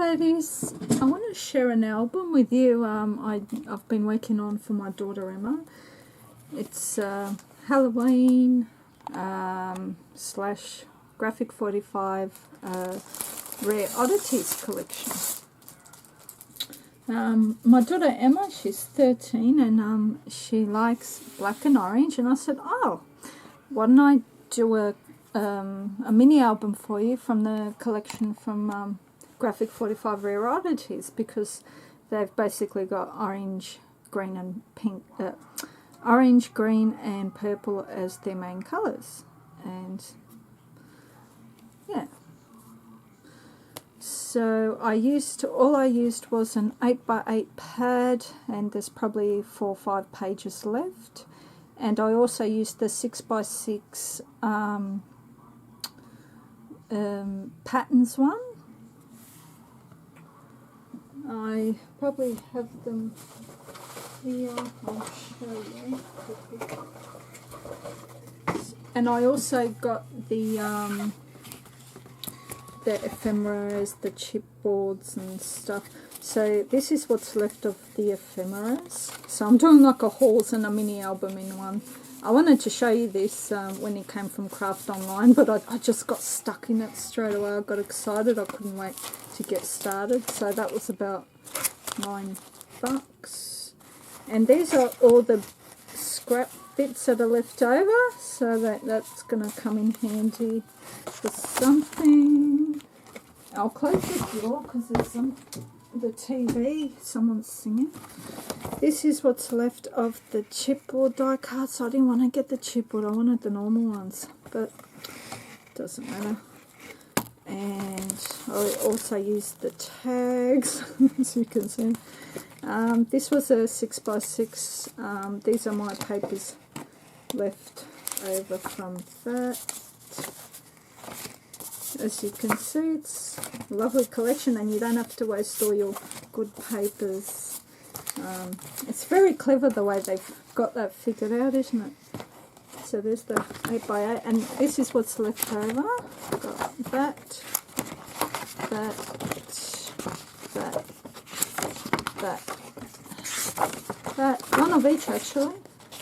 ladies, I want to share an album with you I've been working on for my daughter Emma. It's Halloween slash Graphic 45 Rare Oddities collection. My daughter Emma, she's 13 and she likes black and orange, and I said, oh, why don't I do a mini album for you from the collection from Graphic 45 Rare Oddities, because they've basically got orange, green and pink, orange, green and purple as their main colours. And yeah, so all I used was an 8x8 pad, and there's probably 4 or 5 pages left. And I also used the 6x6 patterns one. I probably have them here, I'll show you. And I also got the ephemeras, the chipboards and stuff. So this is what's left of the ephemeras. So I'm doing like a hauls and a mini album in one. I wanted to show you this when it came from Craft Online, but I just got stuck in it straight away. I got excited. I couldn't wait to get started. So that was about $9. And these are all the scrap bits that are left over. So that's going to come in handy for something. I'll close the door because there's the TV, someone's singing. This is what's left of the chipboard die cuts. I didn't want to get the chipboard, I wanted the normal ones, but it doesn't matter. And I also used the tags, as you can see. This was a 6x6. These are my papers left over from that. As you can see, it's a lovely collection, and you don't have to waste all your good papers. It's very clever the way they've got that figured out, isn't it? So there's the 8x8, and this is what's left over. Got that. One of each actually,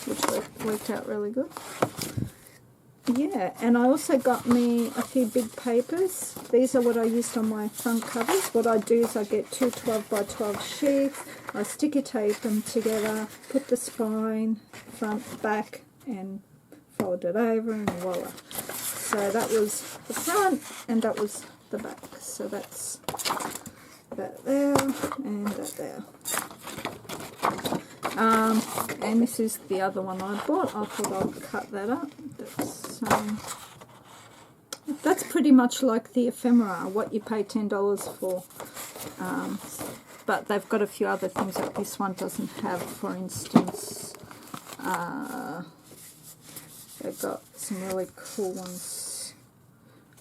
which worked out really good. Yeah, and I also got me a few big papers. These are what I used on my front covers. What I do is I get two 12x12 sheets, I sticky tape them together, put the spine, front, back, and fold it over, and voila. So that was the front, and that was the back. So that's that there, and that there. And this is the other one I bought. I thought I'd cut that up. That's pretty much like the ephemera, what you pay $10 for. But they've got a few other things that this one doesn't have. For instance, they've got some really cool ones.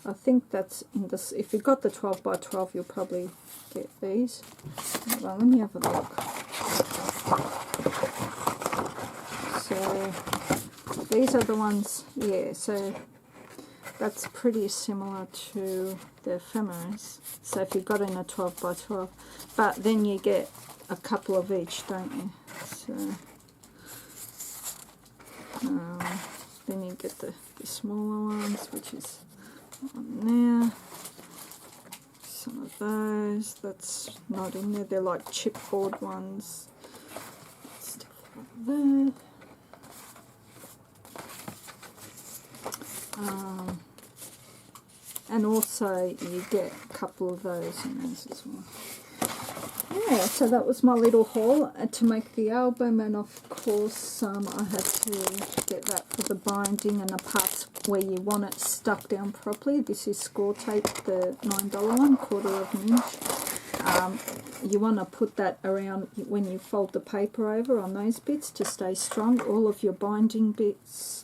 I think that's in this. If you got the 12x12, you'll probably get these. Well, let me have a look. So these are the ones, yeah, so that's pretty similar to the ephemeras. So if you got in a 12x12, but then you get a couple of each, don't you? So then you get the smaller ones, which is on there. Some of those, that's not in there, they're like chipboard ones. Stuff like that. And also you get a couple of those in those as well. Yeah, so that was my little haul to make the album, and of course I had to get that for the binding and the parts where you want it stuck down properly. This is score tape, the $9 one, 1/4 inch. You want to put that around when you fold the paper over on those bits to stay strong, all of your binding bits.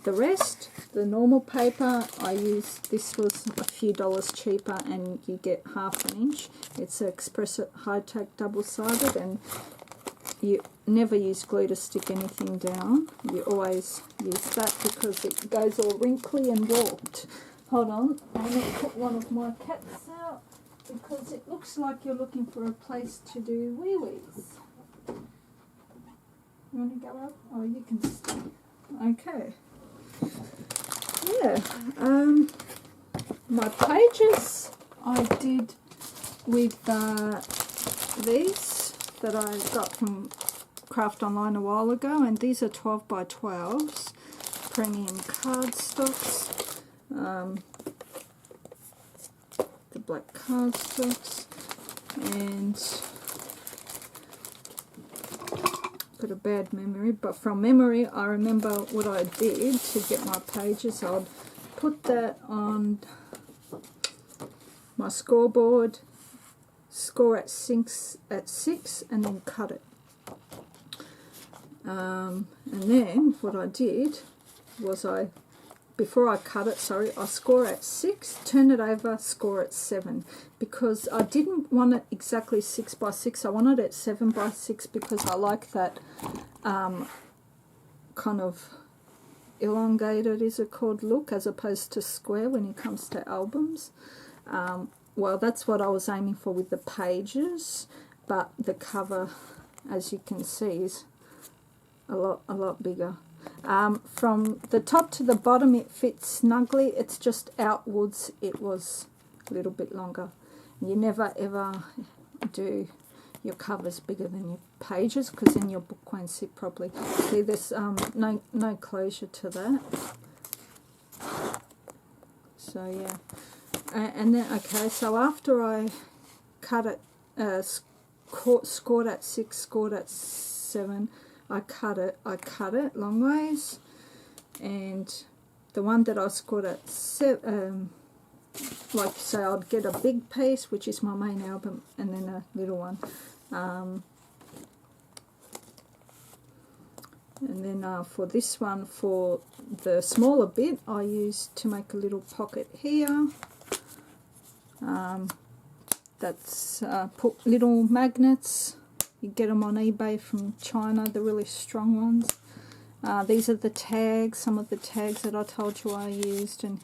The rest, the normal paper, I used, this was a few dollars cheaper, and you get 1/2 inch. It's an Express High-Tech double-sided, and you never use glue to stick anything down. You always use that because it goes all wrinkly and warped. Hold on, I'm going to put one of my cats out. because it looks like you're looking for a place to do wee-wees. You want to go up? Oh, you can stay. Okay. Yeah. My pages I did with these that I got from Craft Online a while ago, and these are 12 by 12s, premium cardstocks. The black cardstocks, and got a bad memory, but from memory I remember what I did to get my pages. I'd put that on my scoreboard, score at 6 and then cut it. And then what I did was before I cut it, I score at 6, turn it over, score at 7, because I didn't want it exactly 6 by 6. I wanted it 7 by 6 because I like that kind of elongated, is it called, look, as opposed to square when it comes to albums. Well, that's what I was aiming for with the pages, but the cover, as you can see, is a lot bigger. From the top to the bottom it fits snugly, it's just outwards it was a little bit longer. You never ever do your covers bigger than your pages, because then your book won't sit properly. See, there's no closure to that. So yeah, and then okay, so after I cut it, scored at 6, scored at 7, I cut it long ways, and the one that I scored at 7, like say I'd get a big piece, which is my main album, and then a little one, and then for this one, for the smaller bit, I used to make a little pocket here. That's put little magnets. You get them on eBay from China, the really strong ones. These are the tags, some of the tags that I told you I used, and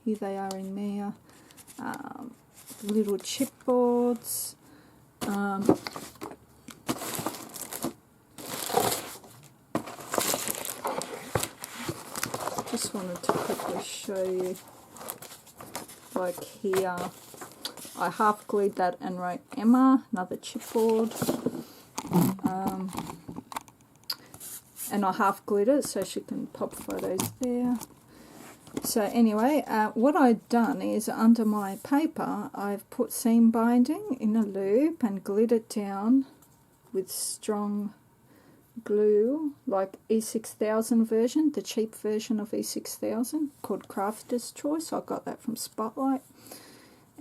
here they are in there. Little chipboards. Just wanted to quickly show you, like here, I half glued that and wrote Emma, another chipboard. And I half glued it so she can pop photos there. So anyway, what I've done is under my paper I've put seam binding in a loop and glued it down with strong glue, like E6000 version, the cheap version of E6000 called Crafter's Choice. I got that from Spotlight.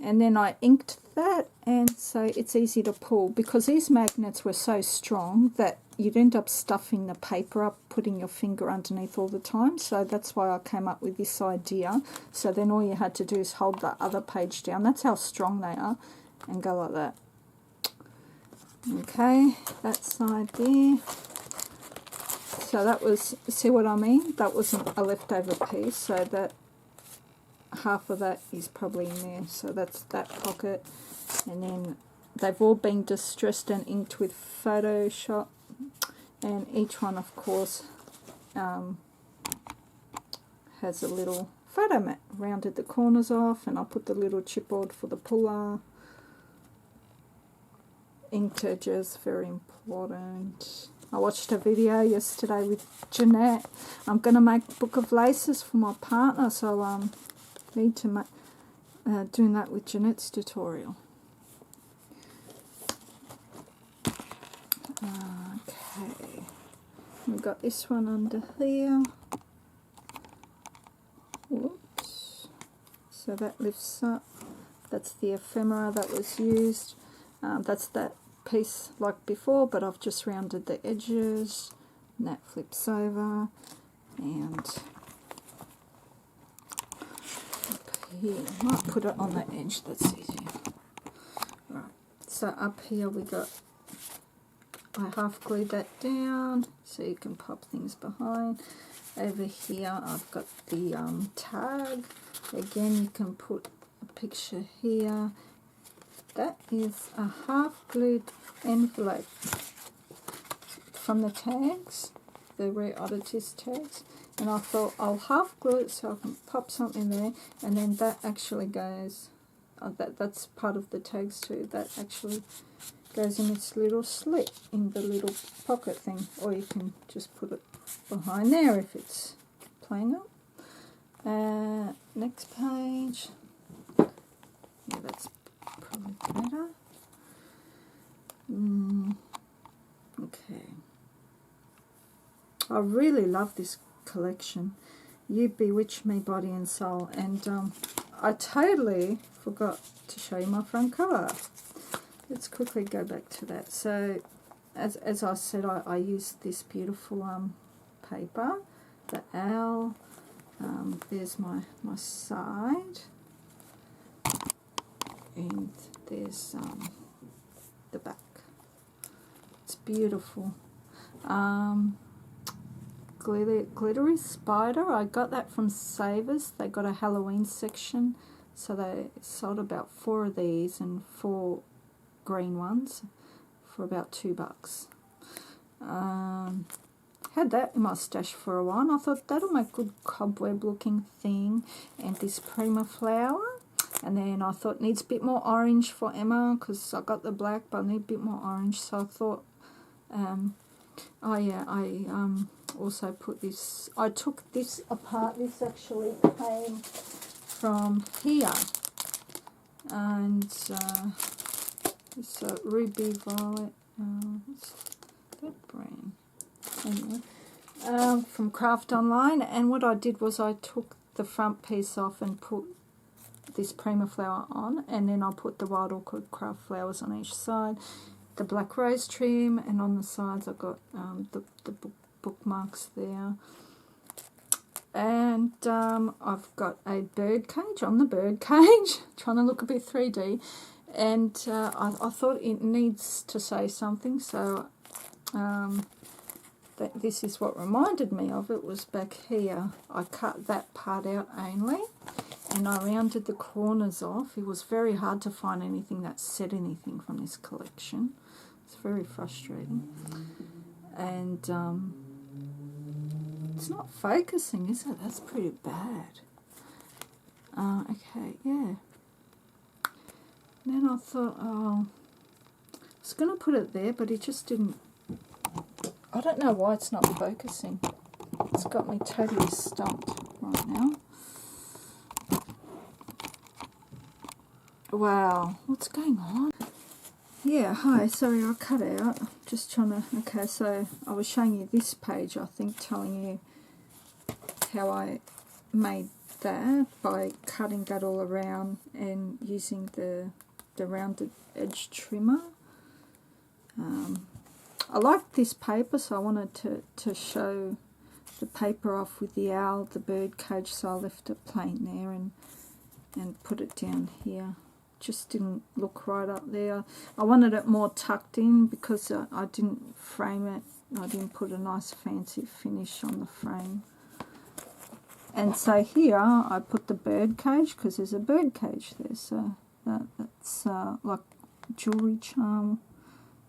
And then I inked that, and so it's easy to pull, because these magnets were so strong that you'd end up stuffing the paper up, putting your finger underneath all the time. So that's why I came up with this idea. So then all you had to do is hold the other page down, that's how strong they are, and go like that. Okay, that side there. So that was, see what I mean? That wasn't a leftover piece, so that half of that is probably in there. So that's that pocket, and then they've all been distressed and inked with Photoshop, and each one of course has a little photo mat. Rounded the corners off, and I put the little chipboard for the puller. Inked edges, very important. I watched a video yesterday with Jeanette. I'm going to make Book of Laces for my partner, so need to make doing that with Jeanette's tutorial. Okay, we've got this one under here. Whoops. So that lifts up. That's the ephemera that was used. That's that piece like before, but I've just rounded the edges, and that flips over, and up here, I might put it on the edge, that's easier. Right, so up here we got, I half glued that down so you can pop things behind. Over here I've got the tag. Again, you can put a picture here. that is a half-glued envelope from the tags, the Rare Oddities tags, and I thought I'll half glue it so I can pop something there, and then that actually goes, that's part of the tags too, that actually goes in its little slit in the little pocket thing, or you can just put it behind there if it's playing up. Next page. Yeah, that's probably better. Okay. I really love this collection. You Bewitch Me Body and Soul, and I totally forgot to show you my front cover. Let's quickly go back to that. So as I said, I used this beautiful paper, the owl. There's my side, and there's the back. It's beautiful. Glittery spider, I got that from Savers. They got a Halloween section, so they sold about 4 of these and 4 green ones for about $2. Had that in my stash for a while, and I thought that'll make a good cobweb looking thing. And this Prima flower, and then I thought needs a bit more orange for Emma, because I got the black but I need a bit more orange, so I thought I also put this, I took this apart. This actually came from here, and it's a Ruby Violet, what's that brand? Anyway, from Craft Online, and what I did was I took the front piece off and put this Prima flower on, and then I put the Wild Orchid Craft flowers on each side, the black rose trim, and on the sides I've got the bookmarks there. And I've got a bird cage on the bird cage, trying to look a bit 3D, and I thought it needs to say something, so this is what reminded me of it, was back here. I cut that part out only, and I rounded the corners off. It was very hard to find anything that said anything from this collection. It's very frustrating. And it's not focusing, is it? That's pretty bad. Okay, yeah. Then I thought, oh, I was going to put it there, but it just didn't. I don't know why it's not focusing. It's got me totally stumped right now. Wow, what's going on? Yeah, hi, sorry I cut out. Just trying to, okay, so I was showing you this page, I think, telling you how I made that by cutting that all around and using the rounded edge trimmer. I liked this paper, so I wanted to show the paper off with the owl, the bird cage, so I left it plain there and put it down here. Just didn't look right up there. I wanted it more tucked in because I didn't frame it. I didn't put a nice fancy finish on the frame. And so here I put the bird cage because there's a bird cage there, so that's like jewellery charm.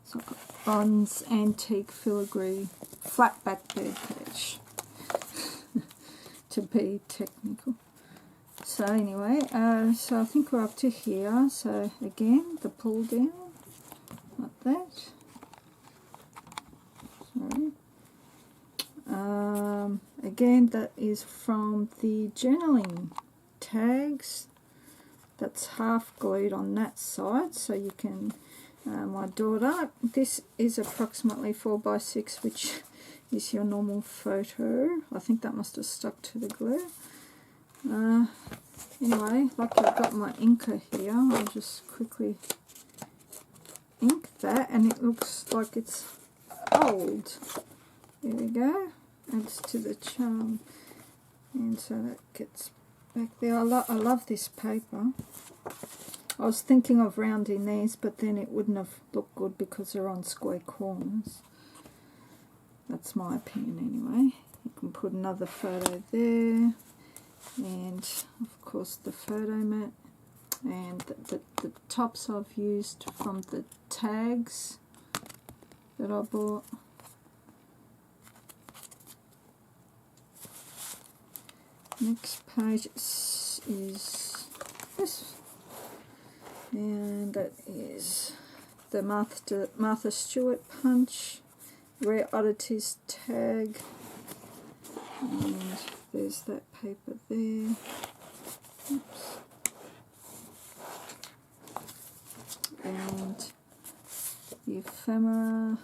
So I've got bronze, antique, filigree, flat back bird cage, to be technical. So anyway, so I think we're up to here. So again, the pull down, like that. Sorry. Again, that is from the journaling tags. That's half glued on that side, so you can. My daughter, this is approximately 4x6, which is your normal photo. I think that must have stuck to the glue. Anyway, like I've got my inker here, I'll just quickly ink that, and it looks like it's old. There we go, adds to the charm, and so that gets back there. I love this paper. I was thinking of rounding these, but then it wouldn't have looked good because they're on square corners. That's my opinion anyway. You can put another photo there, and of course the photo mat. and the tops I've used from the tags that I bought. Next page is this, and that is the Martha Stewart punch, Rare Oddities tag, and there's that paper there. Oops. And the ephemera,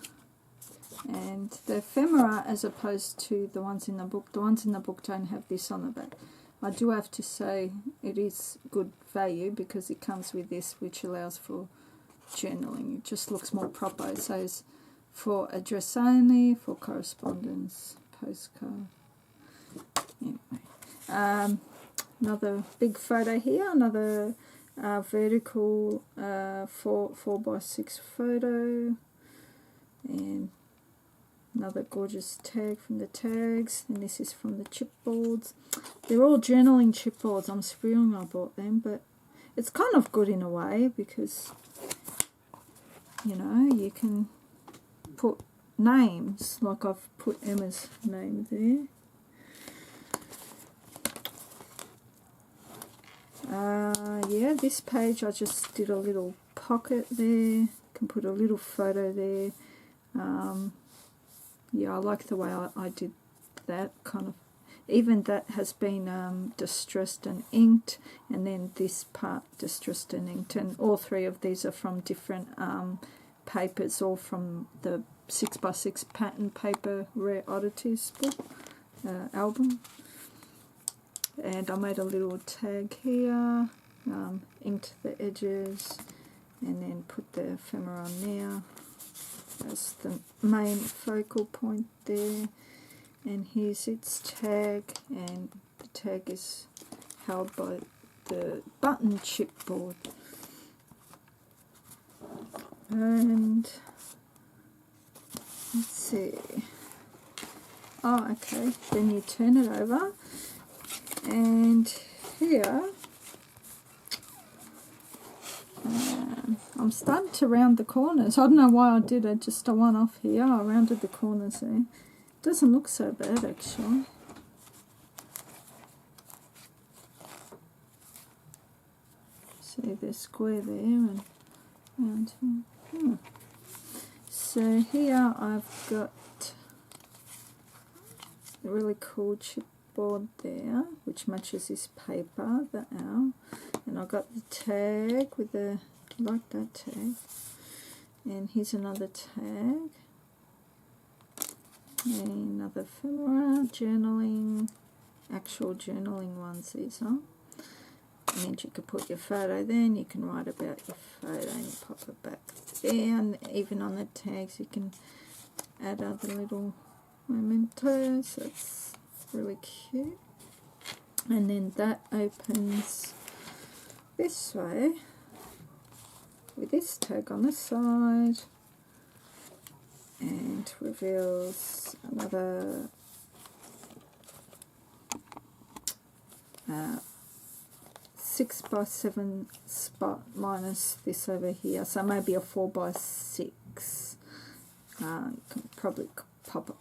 and the ephemera, as opposed to the ones in the book don't have this on the back. I do have to say it is good value because it comes with this, which allows for journaling. It just looks more proper. It says for address only, for correspondence, postcard. Anyway, another big photo here, another vertical 4x6 photo, and another gorgeous tag from the tags, and this is from the chipboards. They're all journaling chipboards. I'm spewing I bought them, but it's kind of good in a way because, you know, you can put names, like I've put Emma's name there. Yeah, this page I just did a little pocket there. Can put a little photo there. Yeah, I like the way I did that kind of. Even that has been distressed and inked, and then this part distressed and inked, and all three of these are from different papers, all from the 6x6 pattern paper Rare Oddities book album. And I made a little tag here, inked the edges, and then put the ephemera on there. That's the main focal point there. And here's its tag, and the tag is held by the button chipboard. And let's see. Oh, okay. Then you turn it over, and here I'm starting to round the corners. I don't know why I did it, just a one-off here. I rounded the corners there. Doesn't look so bad actually. See the square there and round here. So here I've got a really cool chipboard there, which matches this paper, the owl. And I've got the tag with the, I like that tag. And here's another tag. And another ephemera, journaling, actual journaling ones these are. And you could put your photo there, and you can write about your photo and you pop it back there. And even on the tags you can add other little mementos. That's really cute. And then that opens this way with this tag on the side, and reveals another 6x7 spot minus this over here, so maybe a 4x6. You can probably pop a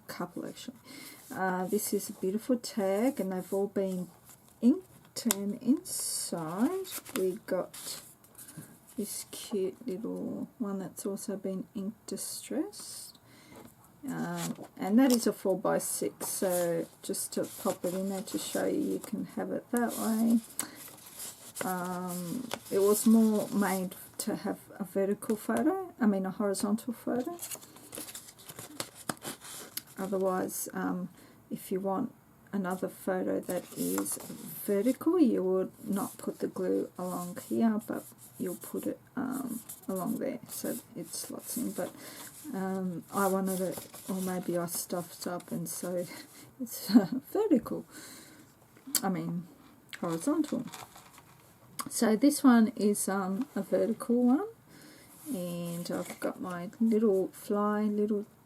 couple actually. This is a beautiful tag, and they've all been inked, and inside we got this cute little one that's also been ink distressed, and that is a 4x6, so just to pop it in there to show you, you can have it that way. It was more made to have a vertical photo, I mean a horizontal photo. Otherwise, if you want another photo that is vertical, you would not put the glue along here, but you'll put it along there so it slots in. But I wanted it, or maybe I stuffed up, and so it's vertical, I mean horizontal. So this one is a vertical one, and I've got my little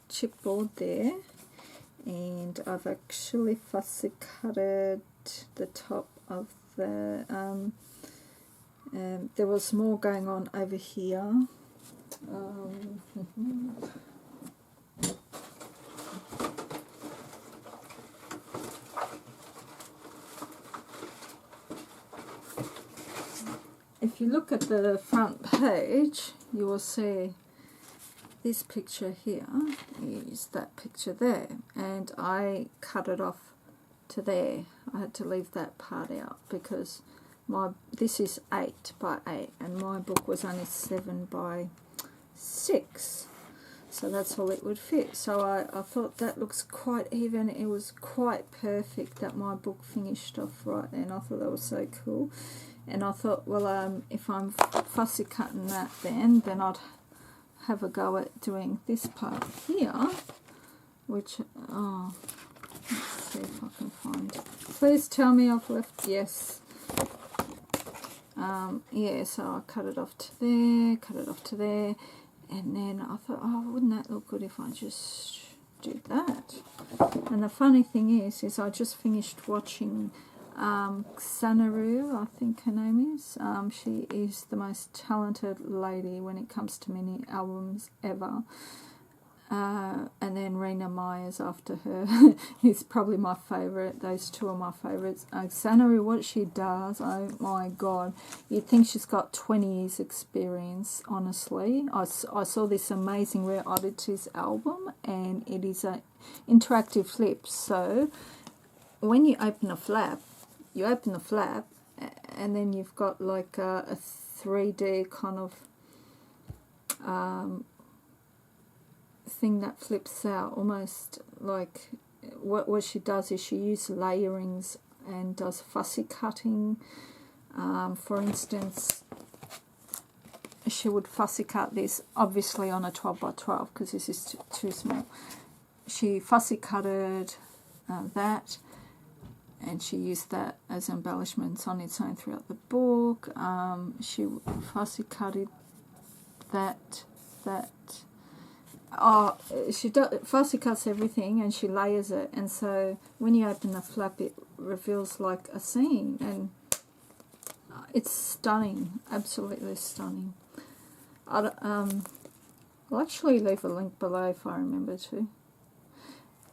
chipboard there, and I've actually fussy cutted the top of the There was more going on over here. If you look at the front page, you will see this picture here is that picture there, and I cut it off to there. I had to leave that part out because this is 8 by 8 and my book was only 7 by 6, so that's all it would fit. So I thought that looks quite even. It was quite perfect that my book finished off right then. I thought that was so cool, and I thought, well, if I'm fussy cutting that, then I'd have a go at doing this part here, which, let's see if I can find it. Please tell me I've left, yes. Yeah, so I cut it off to there, and then I thought, oh, wouldn't that look good if I just did that? And the funny thing is I just finished watching Xanaru, I think her name is. She is the most talented lady when it comes to mini albums ever. And then Rena Myers after her is probably my favourite. Those two are my favourites. Xanaru, what she does, oh my god, you'd think she's got 20 years experience, honestly. I saw this amazing Rare Oddities album, and it is an interactive flip. So when you open the flap, and then you've got like a 3D kind of thing that flips out, almost like what she does is she uses layerings and does fussy cutting. For instance, she would fussy cut this obviously on a 12 by 12 because this is too small. She fussy cutted that, and she used that as embellishments on its own throughout the book. She fussy cutted that. Oh, she fussy cuts everything and she layers it, and so when you open the flap, it reveals like a scene, and it's stunning, absolutely stunning. I'll actually leave a link below if I remember to.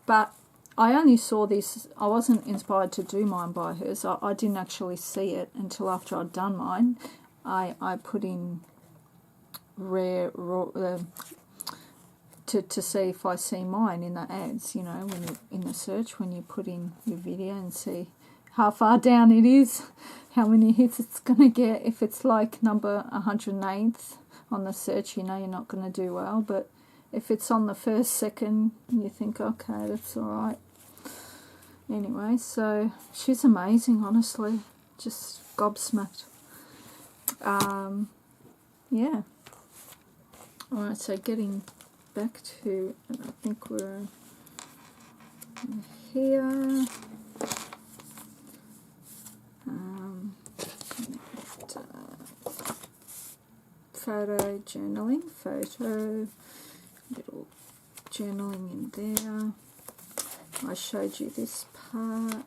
But I only saw this, I wasn't inspired to do mine by her, so I didn't actually see it until after I'd done mine. I put in to see if I see mine in the ads, you know, when you in the search, when you put in your video and see how far down it is, how many hits it's going to get. If it's like number 108th on the search, you know you're not going to do well, but if it's on the first, second, you think, okay, that's all right. Anyway, so she's amazing, honestly, just gobsmacked. Yeah. All right, so getting back to, I think we're here. Photo journaling, little journaling in there. I showed you this part,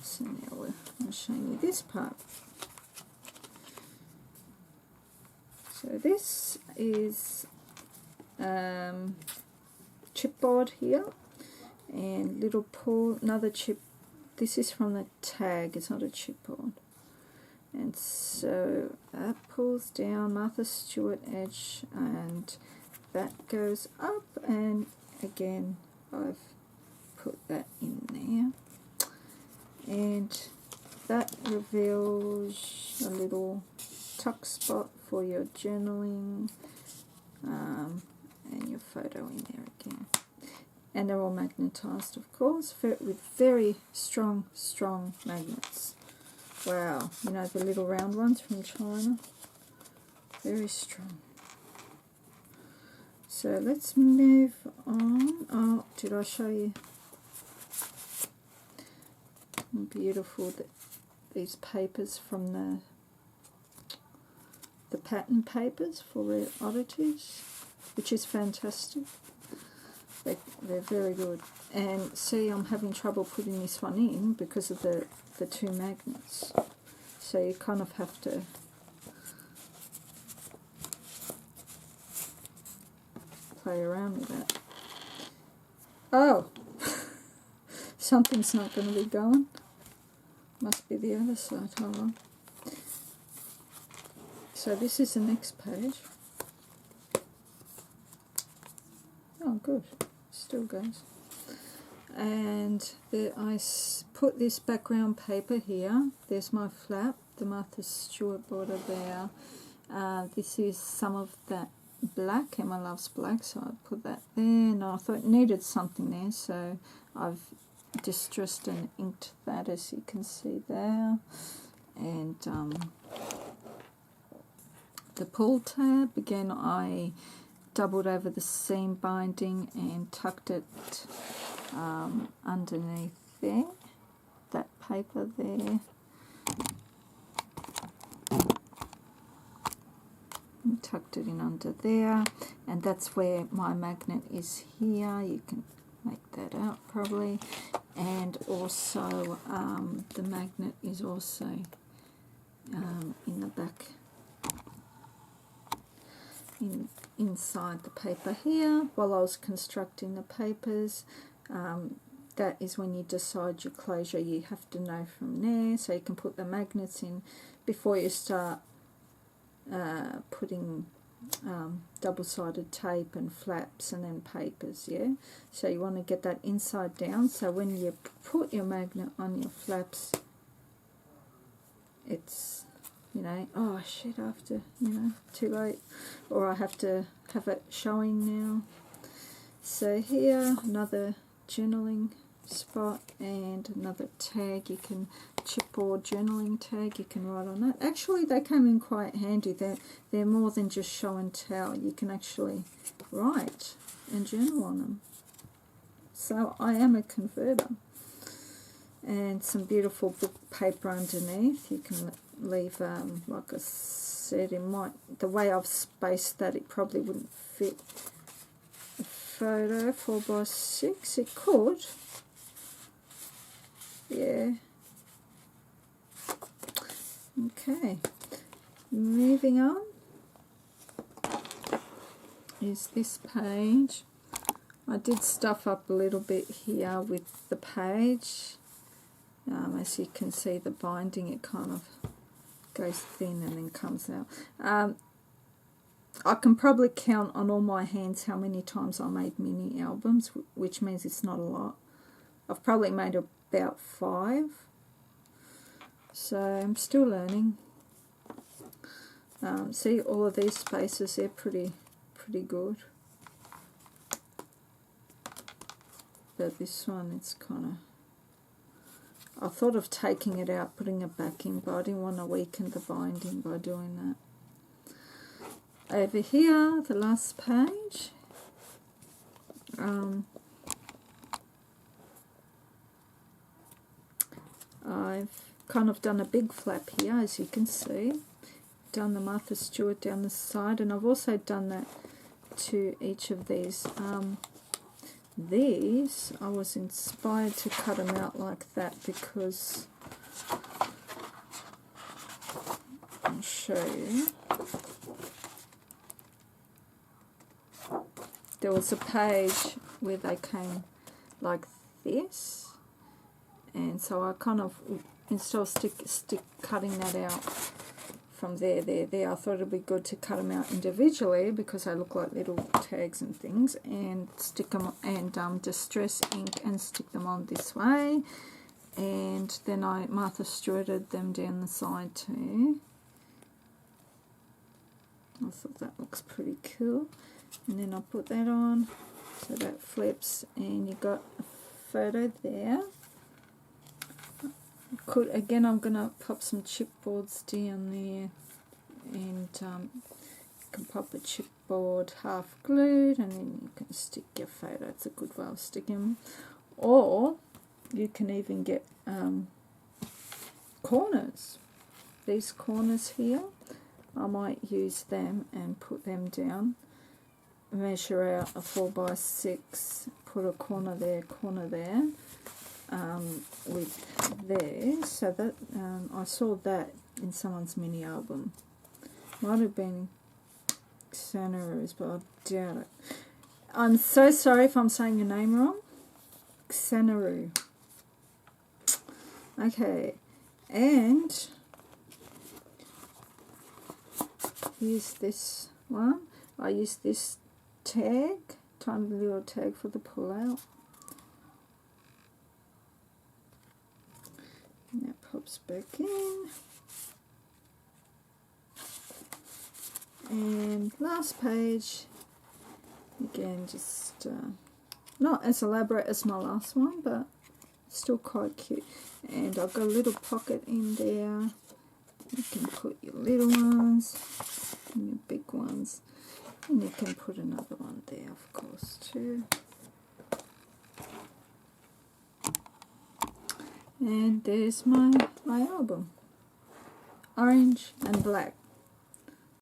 so now I'm showing you this part. So this is chipboard here, and little pull, another chip. This is from the tag, it's not a chipboard. And so that pulls down, Martha Stewart edge, and that goes up, and again I've put that in there, and that reveals a little tuck spot for your journaling, and your photo in there again. And they're all magnetized, of course, with very strong magnets. Wow, you know, the little round ones from China, very strong. So let's move on. Oh, did I show you? Beautiful, these papers from the pattern papers for Rare Oddities, which is fantastic. They're very good. And see, I'm having trouble putting this one in because of the two magnets. So you kind of have to play around with that. Oh, something's not going to be going. Must be the other side. Hold on. So this is the next page. Oh, good. Still goes. And there, I put this background paper here. There's my flap, the Martha Stewart border there. This is some of that black. Emma loves black, so I put that there. And I thought it needed something there, so I've distressed and inked that, as you can see there. And the pull tab, again, I doubled over the seam binding and tucked it underneath there, that paper there. And tucked it in under there, and that's where my magnet is here. You can make that out probably. And also the magnet is also in the back, inside the paper here. While I was constructing the papers, that is when you decide your closure. You have to know from there, so you can put the magnets in before you start putting double-sided tape and flaps and then papers, yeah? So you want to get that inside down, so when you put your magnet on your flaps, it's, you know, oh shit, I have to, you know, too late, or I have to have it showing now. So here, another journaling spot and another tag. You can chipboard journaling tag, you can write on that. Actually, they came in quite handy. They're more than just show and tell. You can actually write and journal on them. So I am a converter. And some beautiful book paper underneath. You can leave, like I said, the way I've spaced that, it probably wouldn't fit a photo 4x6. It could. Yeah. Okay. Moving on is this page. I did stuff up a little bit here with the page. As you can see, the binding, it kind of goes thin and then comes out. I can probably count on all my hands how many times I made mini albums, which means it's not a lot. I've probably made about 5. So I'm still learning. See, all of these spaces, they're pretty good. But this one, it's kind of... I thought of taking it out, putting it back in, but I didn't want to weaken the binding by doing that. Over here, the last page, I've kind of done a big flap here, as you can see. Done the Martha Stewart down the side, and I've also done that to each of these. These, I was inspired to cut them out like that because, I'll show you. There was a page where they came like this, and so I kind of, instead of stick cutting that out from there, I thought it'd be good to cut them out individually because they look like little tags and things, and stick them and distress ink and stick them on this way. And then I Martha Stewarted them down the side too. I thought that looks pretty cool. And then I put that on, so that flips, and you got a photo there. Again, I'm going to pop some chipboards down there, and you can pop a chipboard half glued, and then you can stick your photo. It's a good way of sticking them. Or you can even get corners. These corners here, I might use them and put them down. Measure out a 4x6, put a corner there, with there, so that I saw that in someone's mini album. Might have been Xana's, but I doubt it. I'm so sorry if I'm saying your name wrong. Xanaru. Okay, and here's this one. I use this tag, tiny little tag for the pull out. And that pops back in. And last page, again, just not as elaborate as my last one, but still quite cute. And I've got a little pocket in there. You can put your little ones and your big ones. And you can put another one there, of course, too. And there's my album. Orange and black.